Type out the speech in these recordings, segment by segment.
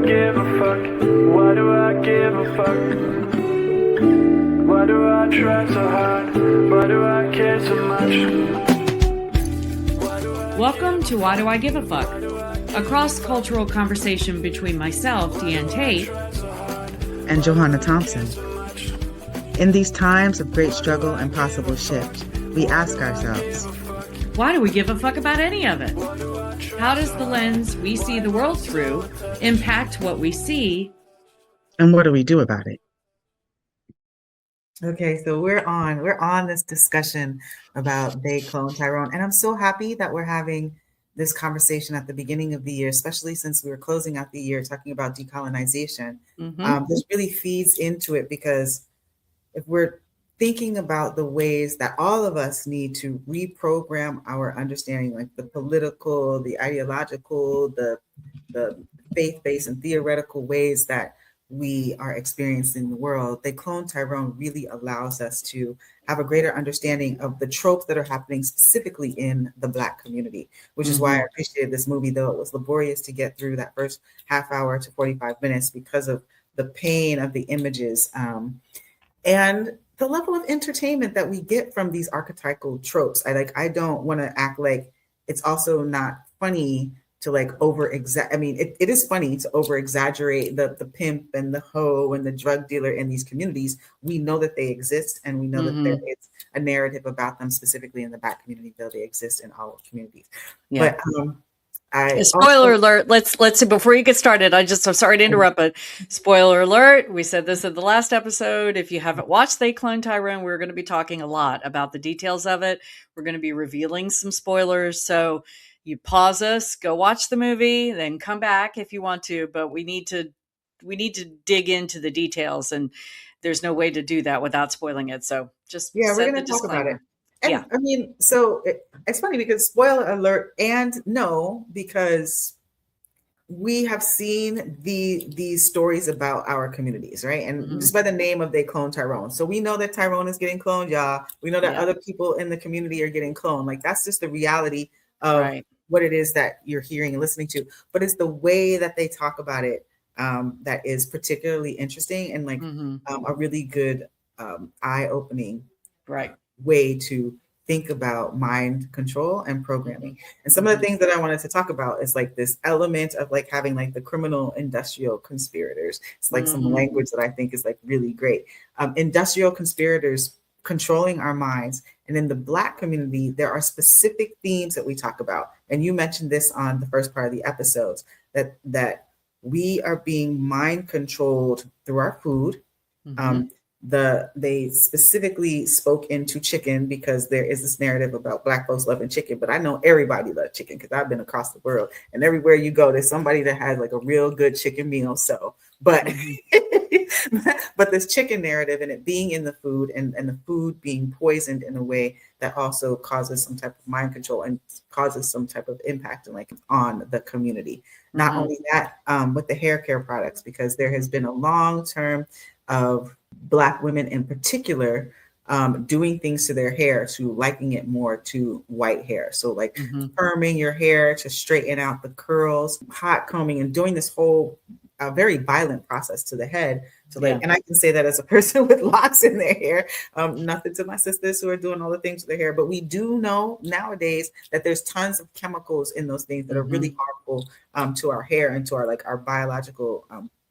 give a fuck? Why do I give a fuck? Why do I try so hard? Why do I care so much? Welcome to Why Do I Give a Fuck? A cross-cultural conversation between myself, Diane Tate, and Johanna Thompson. In these times of great struggle and possible shift, we ask ourselves, why do we give a fuck about any of it? How does the lens we see the world through impact what we see? And what do we do about it? Okay, so we're on this discussion about They Cloned Tyrone, and I'm so happy that we're having this conversation at the beginning of the year, especially since we were closing out the year talking about decolonization. This really feeds into it, because if we're thinking about the ways that all of us need to reprogram our understanding, like the political, the ideological, the faith-based and theoretical ways that we are experiencing the world, They Cloned Tyrone really allows us to have a greater understanding of the tropes that are happening specifically in the Black community, which is why I appreciated this movie, though it was laborious to get through that first half hour to 45 minutes because of the pain of the images and the level of entertainment that we get from these archetypal tropes. I don't want to act like it's also not funny to like it is funny to over exaggerate the pimp and the hoe and the drug dealer in these communities. We know that they exist, and we know that there is a narrative about them specifically in the Black community, though they exist in all communities. Yeah. But spoiler alert. Let's see, before you get started, I'm sorry to interrupt, but spoiler alert. We said this in the last episode. If you haven't watched They Cloned Tyrone, we're going to be talking a lot about the details of it. We're going to be revealing some spoilers. So you pause us, go watch the movie, then come back if you want to, but we need to dig into the details, and there's no way to do that without spoiling it. So just we're going to talk about it. And I mean, so it's funny because spoiler alert and no, because we have seen these stories about our communities, right? And just by the name of They Cloned Tyrone. So we know that Tyrone is getting cloned, y'all. We know that other people in the community are getting cloned. Like, that's just the reality of what it is that you're hearing and listening to. But it's the way that they talk about it that is particularly interesting, and like a really good eye-opening way to think about mind control and programming. And some of the things that I wanted to talk about is like this element of like having like the criminal industrial conspirators. It's like some language that I think is like really great. Industrial conspirators controlling our minds. And in the Black community, there are specific themes that we talk about. And you mentioned this on the first part of the episodes, that we are being mind controlled through our food. They specifically spoke into chicken, because there is this narrative about Black folks loving chicken, but I know everybody loves chicken because I've been across the world, and everywhere you go, there's somebody that has like a real good chicken meal. So, but this chicken narrative and it being in the food, and the food being poisoned in a way that also causes some type of mind control and causes some type of impact on the community. Not only that, with the hair care products, because there has been a long term of Black women in particular doing things to their hair, to liking it more to white hair. So like perming your hair to straighten out the curls, hot combing, and doing this whole very violent process to the head. So and I can say that as a person with locks in their hair, nothing to my sisters who are doing all the things to their hair, but we do know nowadays that there's tons of chemicals in those things that are really harmful to our hair and to our biological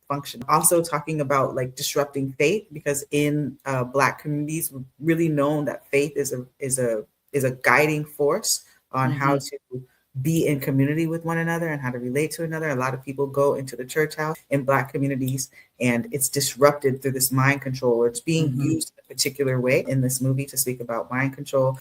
function. Also talking about like disrupting faith, because in Black communities, we've really known that faith is a guiding force on how to be in community with one another and how to relate to another. A lot of people go into the church house in Black communities, and it's disrupted through this mind control, or it's being used in a particular way in this movie to speak about mind control.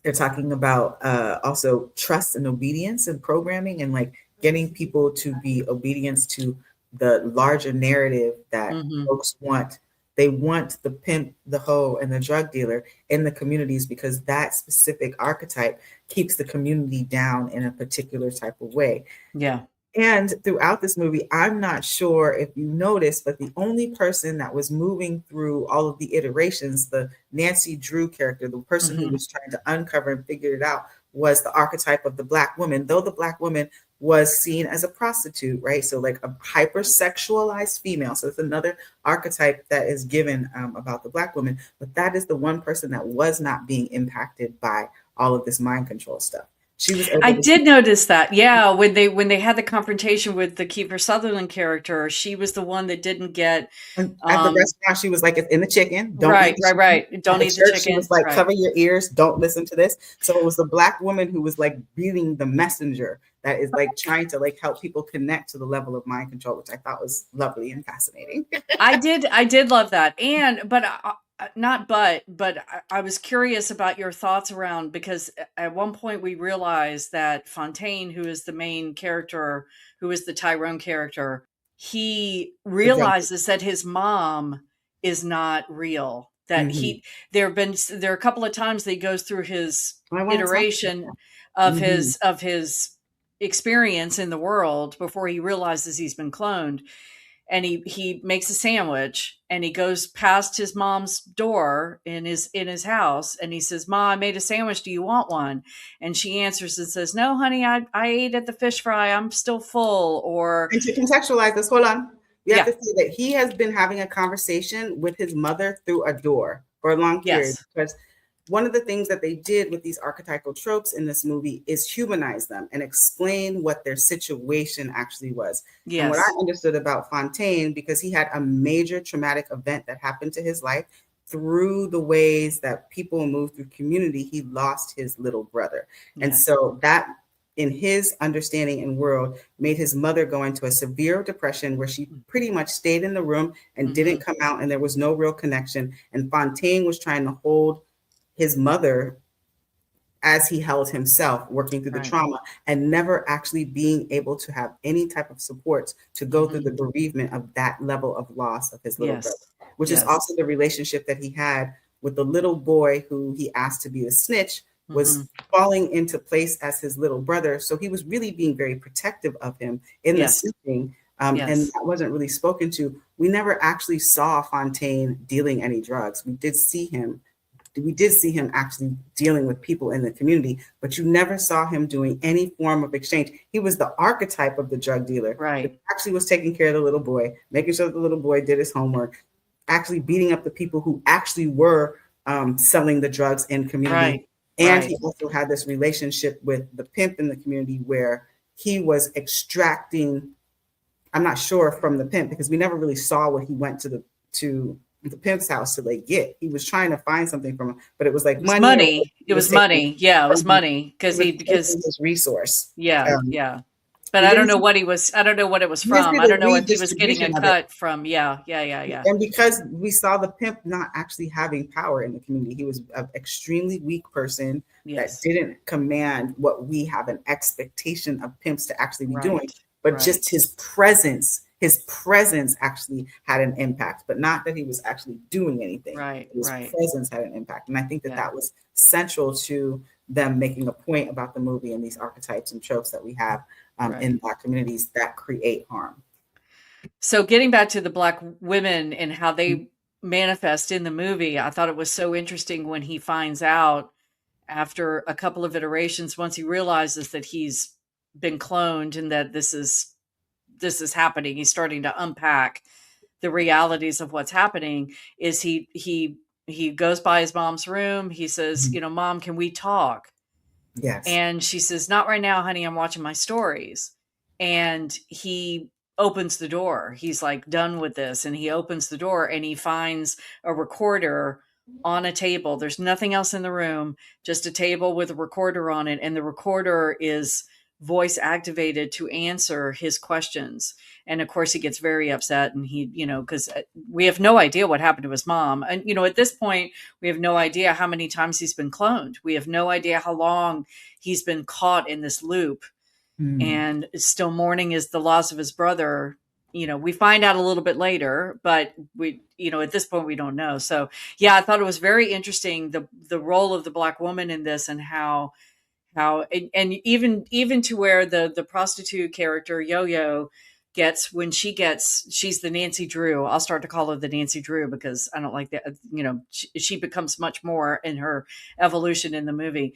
They're talking about also trust and obedience and programming, and like getting people to be obedience to the larger narrative that folks want. They want the pimp, the hoe, and the drug dealer in the communities, because that specific archetype keeps the community down in a particular type of way. Yeah. And throughout this movie, I'm not sure if you noticed, but the only person that was moving through all of the iterations, the Nancy Drew character, the person who was trying to uncover and figure it out, was the archetype of the Black woman, though the Black woman was seen as a prostitute, right? So like a hypersexualized female. So it's another archetype that is given about the Black woman, but that is the one person that was not being impacted by all of this mind control stuff. She was able I to did notice that. Yeah, when they had the confrontation with the Kiefer Sutherland character, she was the one that didn't get and at the restaurant, she was like, it's in the chicken. Don't right, eat the right, chicken. right. Don't At the eat the church, she chicken. was like, Right. cover your ears. Don't listen to this. So it was the Black woman who was like being the messenger that is like trying to like help people connect to the level of mind control, which I thought was lovely and fascinating. I did love that. But I was curious about your thoughts around, because at one point we realized that Fontaine, who is the main character, who is the Tyrone character, he realizes that his mom is not real. That there are a couple of times that he goes through his iteration of his experience in the world before he realizes he's been cloned. And he makes a sandwich and he goes past his mom's door in his house and he says, "Ma, I made a sandwich. Do you want one?" And she answers and says, "No, honey, I ate at the fish fry. I'm still full." Or and to contextualize this, hold on. We have to say that he has been having a conversation with his mother through a door for a long period, because one of the things that they did with these archetypal tropes in this movie is humanize them and explain what their situation actually was. Yes. And what I understood about Fontaine, because he had a major traumatic event that happened to his life, through the ways that people move through community, he lost his little brother. And so that, in his understanding and world, made his mother go into a severe depression where she pretty much stayed in the room and didn't come out, and there was no real connection. And Fontaine was trying to hold his mother as he held himself, working through the trauma and never actually being able to have any type of support to go through the bereavement of that level of loss of his little brother, which is also the relationship that he had with the little boy who he asked to be a snitch, was falling into place as his little brother. So he was really being very protective of him in the snitching. And that wasn't really spoken to. We never actually saw Fontaine dealing any drugs. We did see him actually dealing with people in the community, but you never saw him doing any form of exchange. He was the archetype of the drug dealer. Right. Actually was taking care of the little boy, making sure that the little boy did his homework, actually beating up the people who actually were selling the drugs in community. And he also had this relationship with the pimp in the community where he was extracting, I'm not sure from the pimp, because we never really saw what he went to the pimp's house to like get. He was trying to find something from him, but it was like money. It was money. Yeah, it was money because his resource. But I don't know what it was from. I don't know if he was getting a cut from. Yeah. And because we saw the pimp not actually having power in the community, he was an extremely weak person that didn't command what we have an expectation of pimps to actually be doing, but just his presence actually had an impact, but not that he was actually doing anything. His presence had an impact. And I think that was central to them making a point about the movie and these archetypes and tropes that we have in Black communities that create harm. So getting back to the Black women and how they manifest in the movie, I thought it was so interesting when he finds out after a couple of iterations, once he realizes that he's been cloned and that this is happening, he's starting to unpack the realities of what's happening. Is he goes by his mom's room. He says, "Mom, can we talk?" Yes. And she says, "Not right now, honey. I'm watching my stories." And he opens the door. He's like done with this. And he opens the door and he finds a recorder on a table. There's nothing else in the room, just a table with a recorder on it. And the recorder is voice activated to answer his questions. And of course he gets very upset, and he, because we have no idea what happened to his mom. And, at this point, we have no idea how many times he's been cloned. We have no idea how long he's been caught in this loop and still mourning is the loss of his brother. We find out a little bit later, but we, at this point we don't know. So yeah, I thought it was very interesting, the role of the Black woman in this, and how and even to where the prostitute character Yo-Yo gets, when she's the Nancy Drew. I'll start to call her the Nancy Drew because I don't like that. She becomes much more in her evolution in the movie.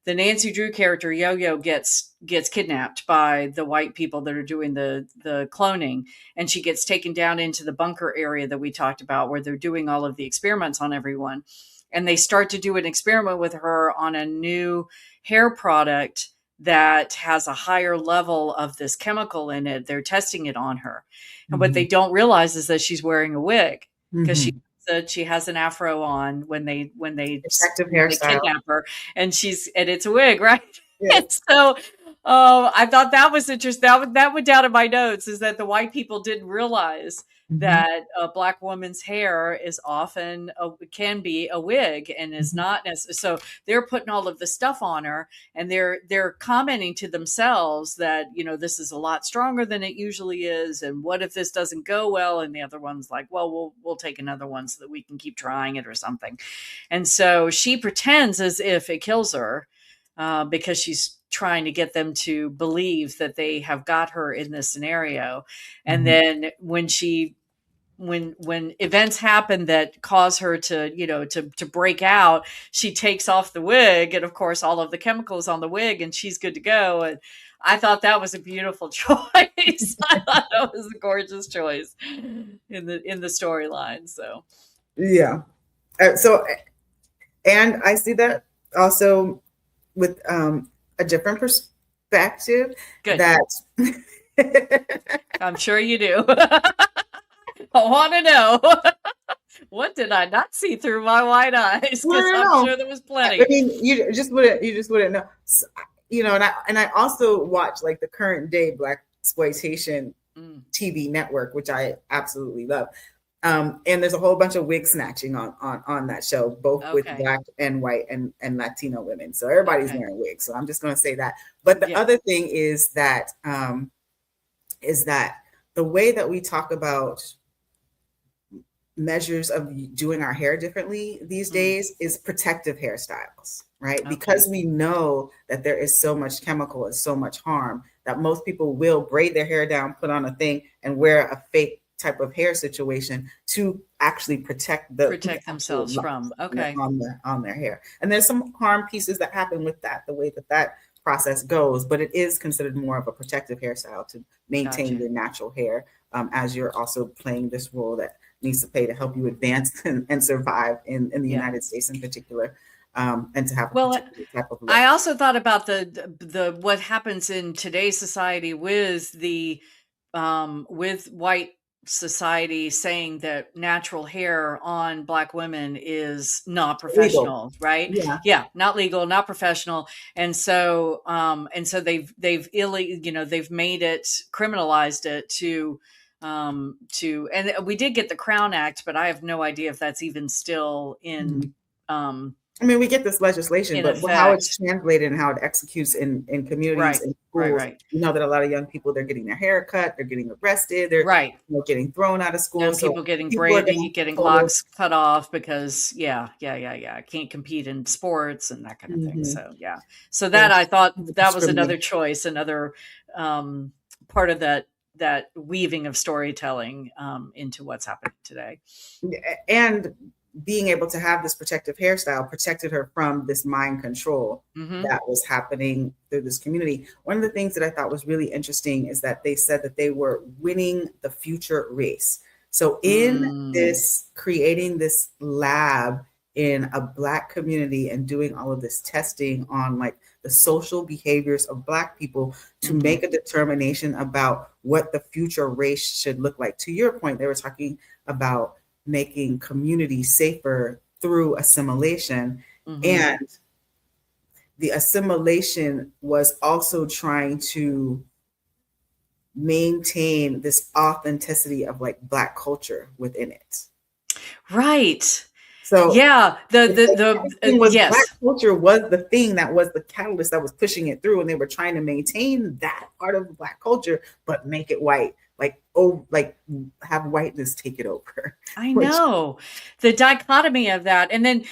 the Nancy Drew character Yo-Yo gets kidnapped by the white people that are doing the cloning, and she gets taken down into the bunker area that we talked about, where they're doing all of the experiments on everyone, and they start to do an experiment with her on a new hair product that has a higher level of this chemical in it. They're testing it on her, and what they don't realize is that she's wearing a wig, because she has an afro on when they Protective they hairstyle. kidnap her, and it's a wig, right? Yes. So I thought that was interesting. That went down in my notes, is that the white people didn't realize that a black woman's hair is often can be a wig, and is not so they're putting all of the stuff on her, and they're commenting to themselves that, this is a lot stronger than it usually is, and what if this doesn't go well? And the other one's like, well, we'll take another one so that we can keep trying it or something. And so she pretends as if it kills her, because she's trying to get them to believe that they have got her in this scenario. And then when events happen that cause her to break out, she takes off the wig, and of course all of the chemicals on the wig, and she's good to go. And I thought that was a beautiful choice. I thought that was a gorgeous choice in the storyline. So Yeah. And I see that also with a different perspective. Good. That I'm sure you do. I want to know. What did I not see through my white eyes? Because I'm sure there was plenty. I mean, you just wouldn't know. So, and I also watch like the current day black exploitation TV network, which I absolutely love. And there's a whole bunch of wig snatching on that show, both with black and white and Latino women. So everybody's wearing wigs. So I'm just going to say that. But the other thing is that the way that we talk about measures of doing our hair differently these days is protective hairstyles, right? Because we know that there is so much chemical and so much harm that most people will braid their hair down, put on a thing, and wear a fake type of hair situation to actually protect themselves from on their hair. And there's some harm pieces that happen with that, the way that process goes, but it is considered more of a protective hairstyle to maintain your natural hair, as you're also playing this role that needs to play to help you advance and survive in the United States in particular, and to have a type of look. I also thought about the what happens in today's society with with white society saying that natural hair on black women is not professional, legal. Right? Not legal, not professional. And so they've made it, criminalized it to and we did get the Crown Act, but I have no idea if that's even still in I mean, we get this legislation, but how it's translated and how it executes in communities and schools, you know that a lot of young people, they're getting their hair cut, they're getting arrested, they're getting thrown out of school. Young people getting braided, getting locks cut off because can't compete in sports and that kind of thing. So so that I thought that was another choice, another part of that weaving of storytelling into what's happening today. And being able to have this protective hairstyle protected her from this mind control that was happening through this community. One of the things that I thought was really interesting is that they said that they were winning the future race. So in this, creating this lab in a Black community and doing all of this testing on like the social behaviors of Black people to make a determination about what the future race should look like. To your point, they were talking about making communities safer through assimilation. And the assimilation was also trying to maintain this authenticity of like Black culture within it. Right. So Black culture was the thing that was the catalyst that was pushing it through, and they were trying to maintain that part of Black culture, but make it white. Have whiteness take it over. I know the dichotomy of that, and then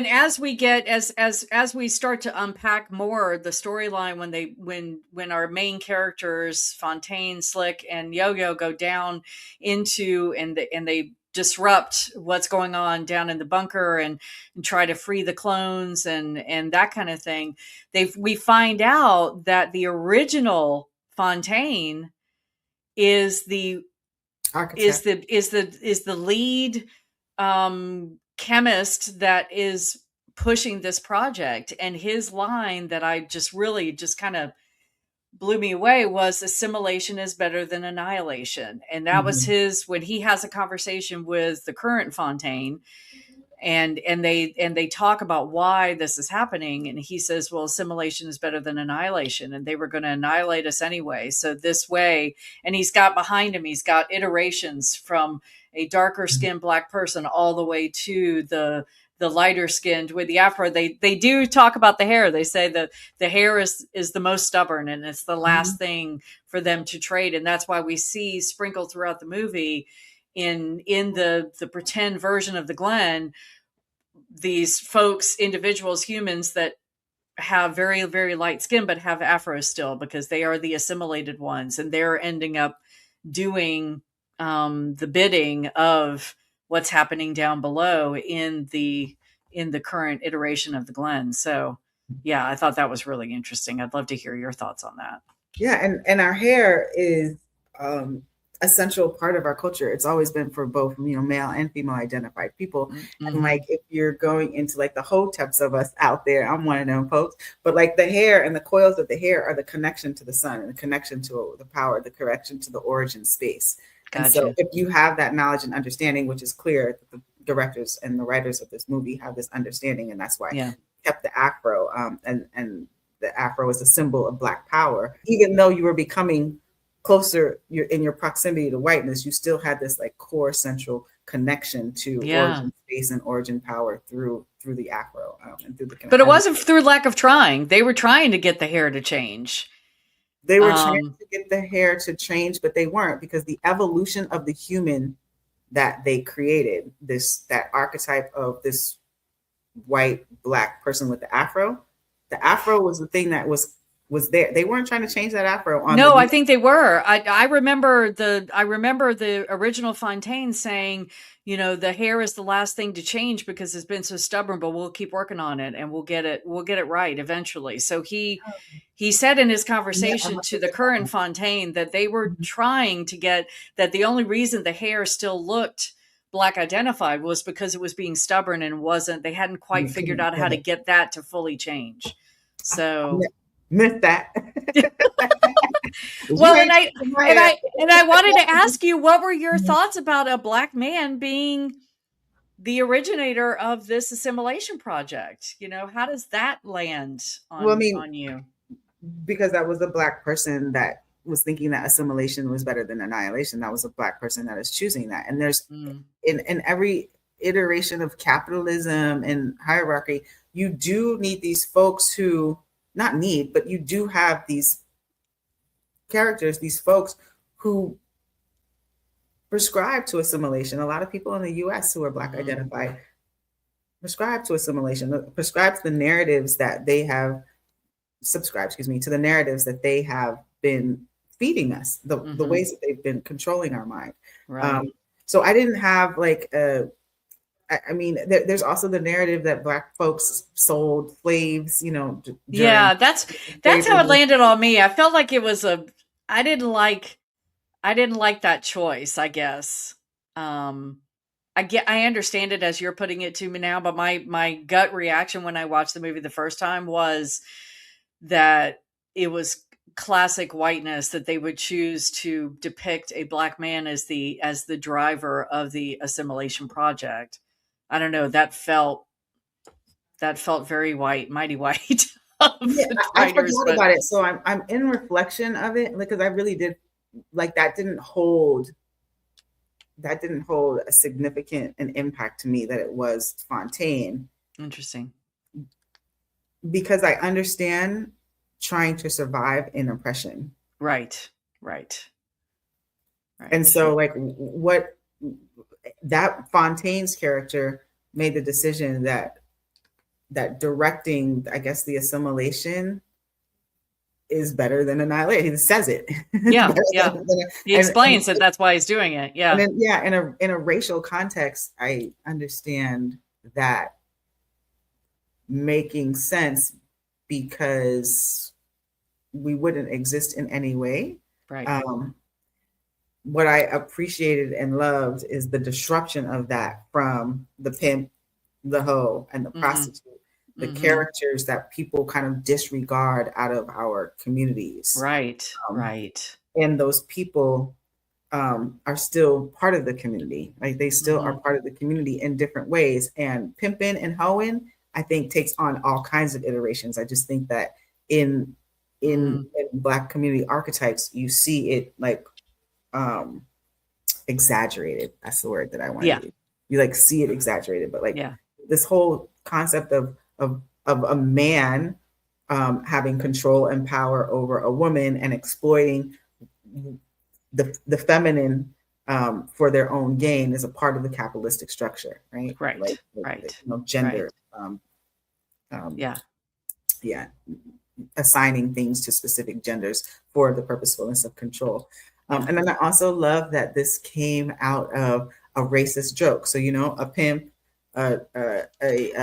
as we get as we start to unpack more the storyline, when our main characters Fontaine, Slick, and Yo-Yo go down into and disrupt what's going on down in the bunker and try to free the clones and that kind of thing. We find out that the original Fontaine is the Architect. is the lead chemist that is pushing this project. And his line that I just really just kind of blew me away was assimilation is better than annihilation. And that was his, when he has a conversation with the current Fontaine, and they talk about why this is happening, and he says, well, assimilation is better than annihilation, and they were going to annihilate us anyway, so this way. And he's got behind him, he's got iterations from a darker skinned black person all the way to the lighter skinned with the afro. They do talk about the hair. They say that the hair is the most stubborn, and it's the last thing for them to trade. And that's why we see sprinkled throughout the movie in the pretend version of the Glen, these folks, individuals, humans that have very, very light skin, but have afros still, because they are the assimilated ones, and they're ending up doing the bidding of what's happening down below in the current iteration of the Glen. So yeah, I thought that was really interesting. I'd love to hear your thoughts on that. Yeah, and our hair is a central part of our culture. It's always been for both, male and female identified people. And like, if you're going into like the hoteps of us out there, I'm one of them folks, but like the hair and the coils of the hair are the connection to the sun, and the connection to the power, the connection to the origin space. Gotcha. And so if you have that knowledge and understanding, which is clear, the directors and the writers of this movie have this understanding, and that's why they kept the afro, and the afro is a symbol of Black power. Even though you were becoming closer, you're in your proximity to whiteness, you still had this like core central connection to origin space and origin power through the afro, and through the connection. But it wasn't through lack of trying. They were trying to get the hair to change. They were trying to get the hair to change, but they weren't, because the evolution of the human that they created, that archetype of this white Black person with the afro was the thing that was there. They weren't trying to change that afro. I think they were. I remember the original Fontaine saying, the hair is the last thing to change because it's been so stubborn, but we'll keep working on it and we'll get it right eventually. So he said in his conversation to the current Fontaine that they were trying to get that. The only reason the hair still looked Black identified was because it was being stubborn and they hadn't quite figured out how to get that to fully change. So missed that. Well, and I wanted to ask you, what were your thoughts about a Black man being the originator of this assimilation project? How does that land on you? Because that was a Black person that was thinking that assimilation was better than annihilation. That was a Black person that is choosing that. And there's in every iteration of capitalism and hierarchy, you do need these folks who but you do have these characters, these folks who prescribe to assimilation. A lot of people in the US who are Black identified prescribe to assimilation, prescribe to the narratives that they have to the narratives that they have been feeding us, the ways that they've been controlling our mind. Right. So I didn't have there's also the narrative that Black folks sold slaves, that's how it landed on me. I felt like it was I didn't like that choice, I guess. I understand it as you're putting it to me now, but my gut reaction when I watched the movie the first time was that it was classic whiteness that they would choose to depict a Black man as the driver of the assimilation project. I don't know. That felt very white, mighty white. I forgot about it. So I'm in reflection of it, because I really did that didn't hold a significant an impact to me that it was Fontaine. Interesting. Because I understand trying to survive in oppression. Right. And so what that Fontaine's character made the decision that directing, I guess, the assimilation is better than annihilation. He says it. Yeah, yeah. He explains that that's why he's doing it. Yeah. And then, yeah, in a racial context, I understand that making sense because we wouldn't exist in any way. Right. What I appreciated and loved is the disruption of that from the pimp, the hoe, and the prostitute, the characters that people kind of disregard out of our communities. Right, right. And those people are still part of the community. Like they still are part of the community in different ways. And pimping and hoeing, I think, takes on all kinds of iterations. I just think that in Black community archetypes, you see it like exaggerated. That's the word that I want to use. You like see it exaggerated, but like this whole concept of a man having control and power over a woman and exploiting the feminine for their own gain is a part of the capitalistic structure, right? Right, right. You know, gender. Right. Assigning things to specific genders for the purposefulness of control. And then I also love that this came out of a racist joke. So, you know, a pimp, a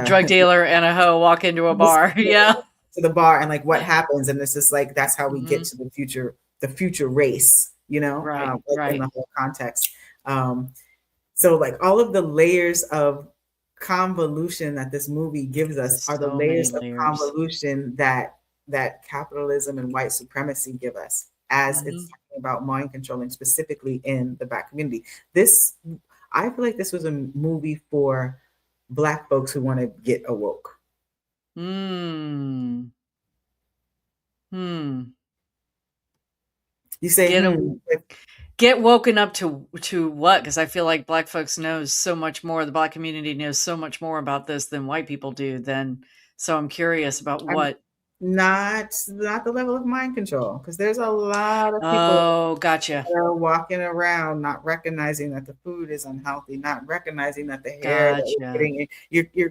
drug dealer and a hoe walk into a bar. Yeah. To the bar, and like what happens, and it's just like that's how we get to the future race, you know, right. in the whole context. So like all of the layers of convolution that this movie gives us are the layers of convolution that capitalism and white supremacy give us as it's talking about mind controlling, specifically in the Black community. I feel like this was a movie for Black folks who want to get awoke. You say get woken up to what? Because I feel like Black folks knows so much more. The Black community knows so much more about this than white people do. So I'm curious about what. Not the level of mind control, because there's a lot of people gotcha. that are walking around not recognizing that the food is unhealthy, not recognizing that the hair that we're getting,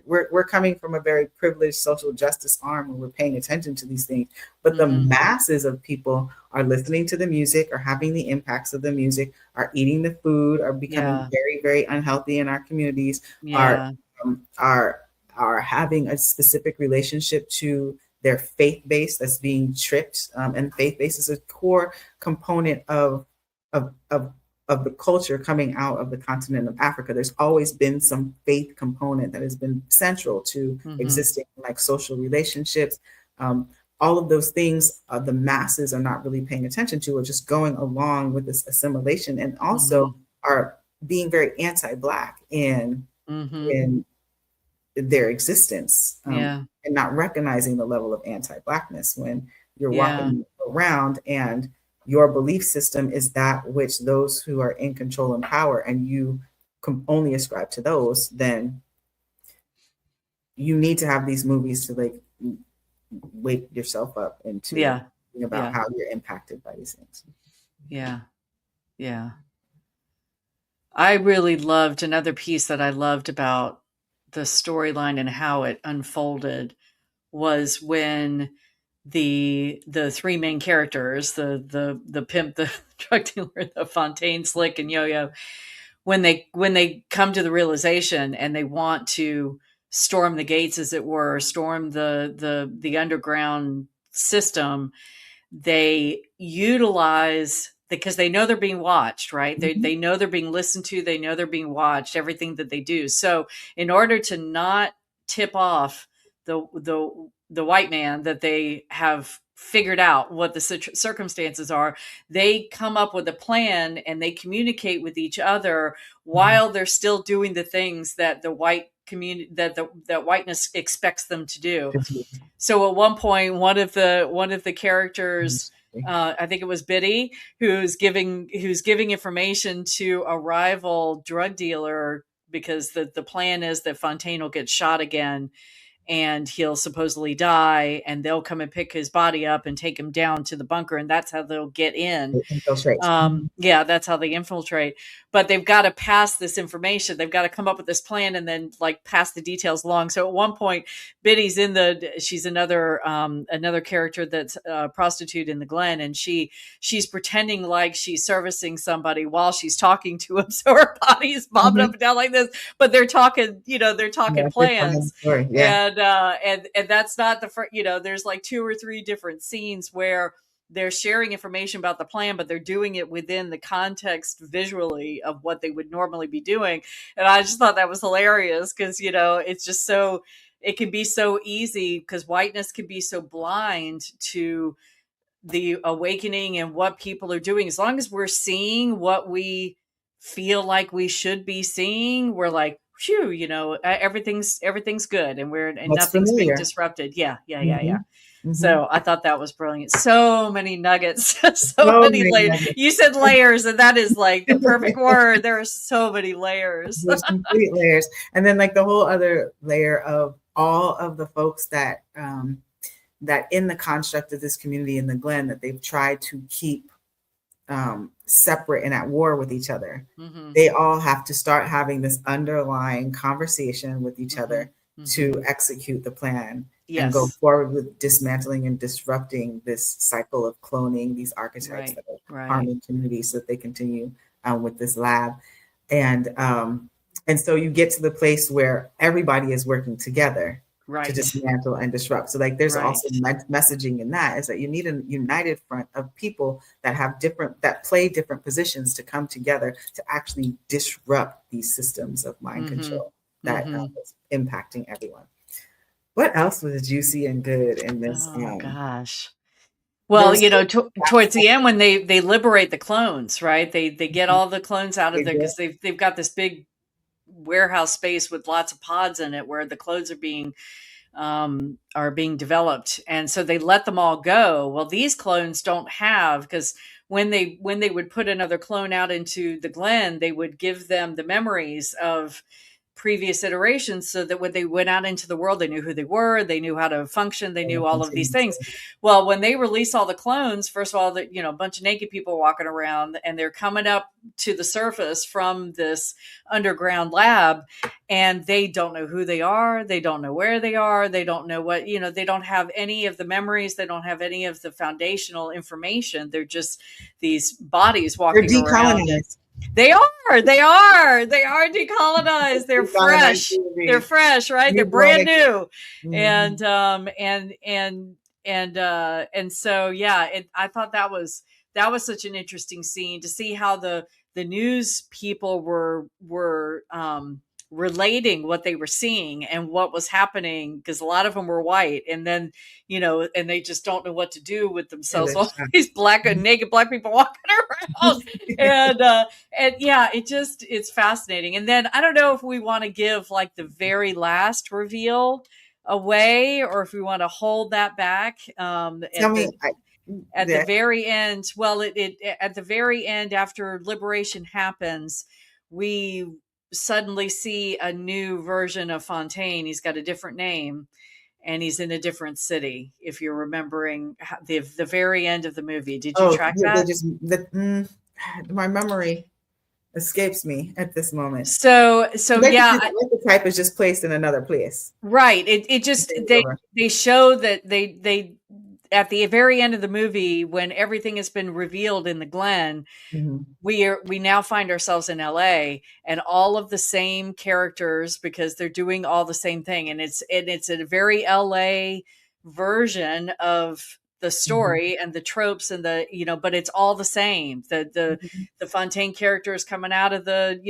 we're coming from a very privileged social justice arm where we're paying attention to these things, but the masses of people are listening to the music, are having the impacts of the music, are eating the food, are becoming very, very unhealthy in our communities, are having a specific relationship to their faith base that's being tripped, and faith base is a core component of the culture coming out of the continent of Africa. There's always been some faith component that has been central to existing, like social relationships. All of those things, the masses are not really paying attention to, or just going along with this assimilation, and also are being very anti-Black in their existence, and not recognizing the level of anti-Blackness when you're walking around and your belief system is that which those who are in control and power, and you can only ascribe to those. Then you need to have these movies to like wake yourself up into thinking about how you're impacted by these things. I really loved another piece that I loved about the storyline and how it unfolded was when the three main characters, the pimp, the drug dealer, the Fontaine, Slick, and Yo-Yo, when they come to the realization and they want to storm the gates, as it were, storm the underground system, they utilize, because they know they're being watched, right? They know they're being listened to. They know they're being watched, everything that they do. So in order to not tip off the white man that they have figured out what the circumstances are, they come up with a plan and they communicate with each other while they're still doing the things that the white community, that whiteness expects them to do. So at one point, one of the characters, I think it was Biddy, who's giving information to a rival drug dealer, because the plan is that Fontaine will get shot again. and he'll supposedly die, and they'll come and pick his body up and take him down to the bunker, and that's how they'll get in. Infiltrate. Yeah, that's how they infiltrate. But they've got to pass this information. They've got to come up with this plan and then like pass the details along. So at one point, Biddy's she's another character that's a prostitute in the Glen, and she's pretending like she's servicing somebody while she's talking to him. So her body's bobbing up and down like this, but they're talking plans. Yeah. And that's not the first, there's like 2 or 3 different scenes where they're sharing information about the plan, but they're doing it within the context visually of what they would normally be doing. And I just thought that was hilarious because, it's just it can be so easy because whiteness can be so blind to the awakening and what people are doing. As long as we're seeing what we feel like we should be seeing, we're like, phew, everything's good and nothing's being disrupted. Yeah. So I thought that was brilliant. So many nuggets, so many layers. Nuggets. You said layers, and that is like the perfect word. There are so many layers. There's complete layers. And then like the whole other layer of all of the folks that that in the construct of this community in the Glen that they've tried to keep separate and at war with each other. Mm-hmm. They all have to start having this underlying conversation with each other to execute the plan. Yes. And go forward with dismantling and disrupting this cycle of cloning these archetypes that are harming communities so that they continue with this lab. And so you get to the place where everybody is working together to dismantle and disrupt. So like there's also messaging in that is that you need a united front of people that have that play different positions to come together to actually disrupt these systems of mind control that is impacting everyone. What else was juicy and good in this? Oh gosh. Well, towards the end when they liberate the clones, right? They get all the clones out of there because they've got this big warehouse space with lots of pods in it where the clones are being developed, and so they let them all go. Well, these clones don't have, because when they would put another clone out into the Glen, they would give them the memories of previous iterations so that when they went out into the world, they knew who they were, they knew how to function, they knew all of these things. Well, when they release all the clones, first of all, a bunch of naked people walking around, and they're coming up to the surface from this underground lab, and they don't know who they are, they don't know where they are, they don't know what, they don't have any of the memories, they don't have any of the foundational information. They're just these bodies walking around. They are decolonized. They're fresh. They're fresh, right? They're brand new. And so, I thought that was such an interesting scene to see how the news people were relating what they were seeing and what was happening, because a lot of them were white, and then and they just don't know what to do with themselves. All these naked black people walking around, and it's fascinating. And then I don't know if we want to give like the very last reveal away or if we want to hold that back. At the very end, at the very end, after liberation happens, we suddenly see a new version of Fontaine. He's got a different name, and he's in a different city. If you're remembering the very end of the movie, did you track that? My memory escapes me at this moment. So the type is just placed in another place, right? It just they show that they at the very end of the movie, when everything has been revealed in the Glen, we now find ourselves in LA, and all of the same characters, because they're doing all the same thing, and it's a very LA version of the story and the tropes and but it's all the same. The Fontaine character is coming out of the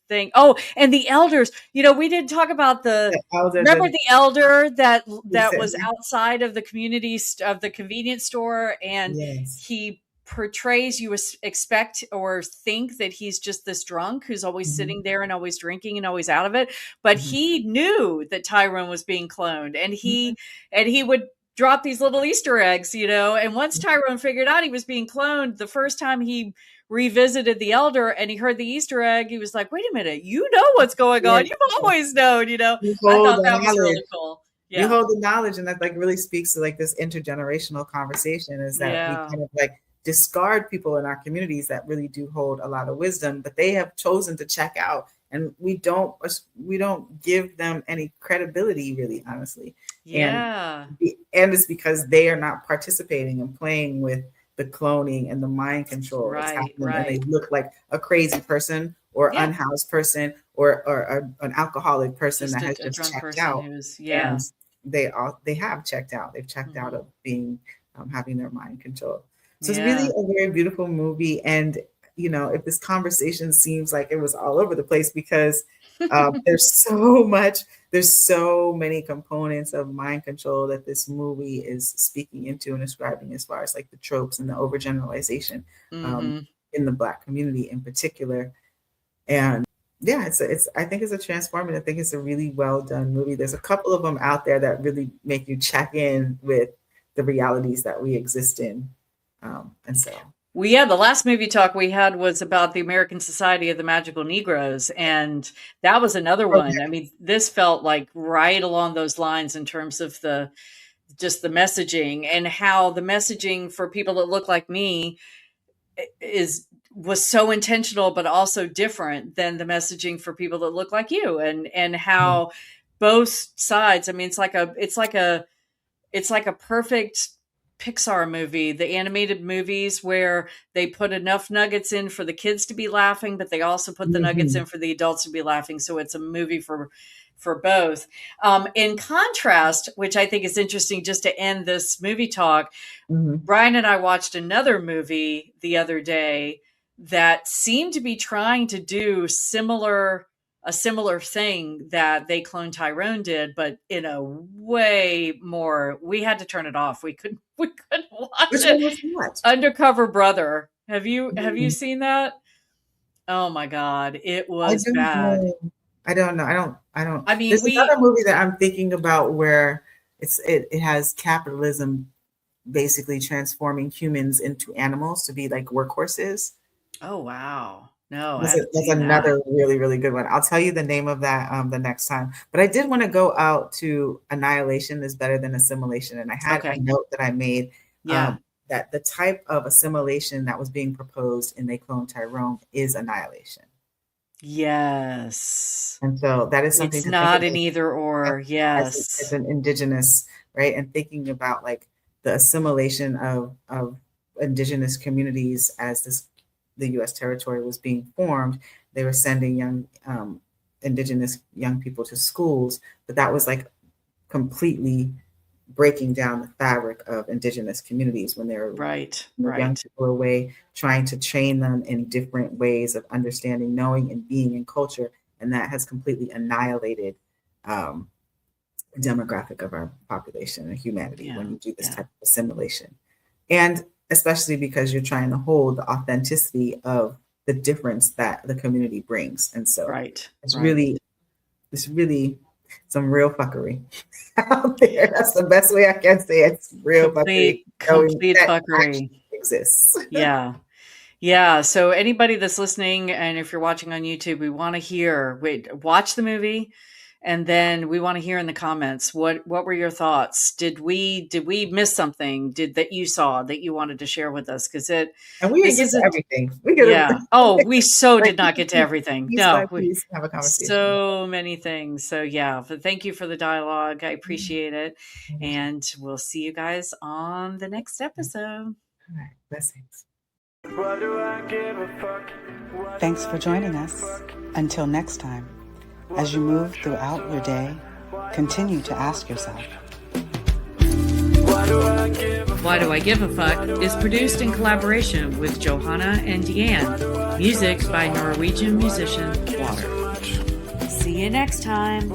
thing. Oh, and the elders, we didn't talk about remember the elder that was outside of the community of the convenience store, and he portrays, you expect or think that he's just this drunk who's always sitting there and always drinking and always out of it, but he knew that Tyrone was being cloned, and he would drop these little Easter eggs, and once Tyrone figured out he was being cloned, the first time he revisited the elder and he heard the Easter egg, he was like, wait a minute, you know what's going on. You've always known, You I hold thought the that was really knowledge. cool. You hold the knowledge, and that like really speaks to like this intergenerational conversation, is that we kind of like discard people in our communities that really do hold a lot of wisdom, but they have chosen to check out, and we don't give them any credibility, really, honestly. Yeah. And it's because they are not participating and playing with the cloning and the mind control that's happening, and they look like a crazy person or unhoused person or an alcoholic person that has just checked out. And they have checked out. They've checked out of being having their mind controlled. So it's really a very beautiful movie. And if this conversation seems like it was all over the place, because there's so many components of mind control that this movie is speaking into and describing, as far as like the tropes and the overgeneralization in the Black community in particular. And yeah, I think it's a transformative. I think it's a really well done movie. There's a couple of them out there that really make you check in with the realities that we exist in. And so. Well, the last movie talk we had was about the American Society of the Magical Negroes, and that was another one. I mean, this felt like right along those lines in terms of the messaging, and how the messaging for people that look like me was so intentional, but also different than the messaging for people that look like you, and how both sides. I mean, it's like a perfect Pixar movie, the animated movies, where they put enough nuggets in for the kids to be laughing, but they also put the nuggets in for the adults to be laughing. So it's a movie for both. In contrast, which I think is interesting, just to end this movie talk, Brian and I watched another movie the other day that seemed to be trying to do a similar thing that They Cloned Tyrone did, but in a way more. We had to turn it off. We couldn't watch it. Undercover Brother. Have you seen that? Oh my God, it was bad. I don't know. I don't. I mean, there's another movie that I'm thinking about where it has capitalism basically transforming humans into animals to be like workhorses. Oh wow. No, that's another really, really good one. I'll tell you the name of that the next time. But I did want to go out to Annihilation is Better Than Assimilation. And I had a note that I made that the type of assimilation that was being proposed in They Cloned Tyrone is annihilation. Yes. And so that is something. It's not an either or. Yes. As an indigenous, right? And thinking about like the assimilation of indigenous communities as the U.S. territory was being formed, they were sending young indigenous young people to schools, but that was like completely breaking down the fabric of indigenous communities when they were young people away, trying to train them in different ways of understanding, knowing, and being in culture, and that has completely annihilated the demographic of our population and humanity when you do this type of assimilation. And especially because you're trying to hold the authenticity of the difference that the community brings. And so it's really some real fuckery out there. That's the best way I can say it. It's real fuckery. Complete fuckery exists. Yeah. So anybody that's listening, and if you're watching on YouTube, we want to hear, watch the movie. And then we want to hear in the comments, what were your thoughts? Did we miss something that you saw that you wanted to share with us? Because and we didn't get to everything. We did not get to everything. No, please have a conversation. So many things. So but thank you for the dialogue. I appreciate it, and we'll see you guys on the next episode. All right, blessings. Why do I give a fuck? Thanks for joining us. Until next time. As you move throughout your day, continue to ask yourself, Why do I give a fuck is produced in collaboration with Johanna and Diane. Music by Norwegian musician Water. See you next time.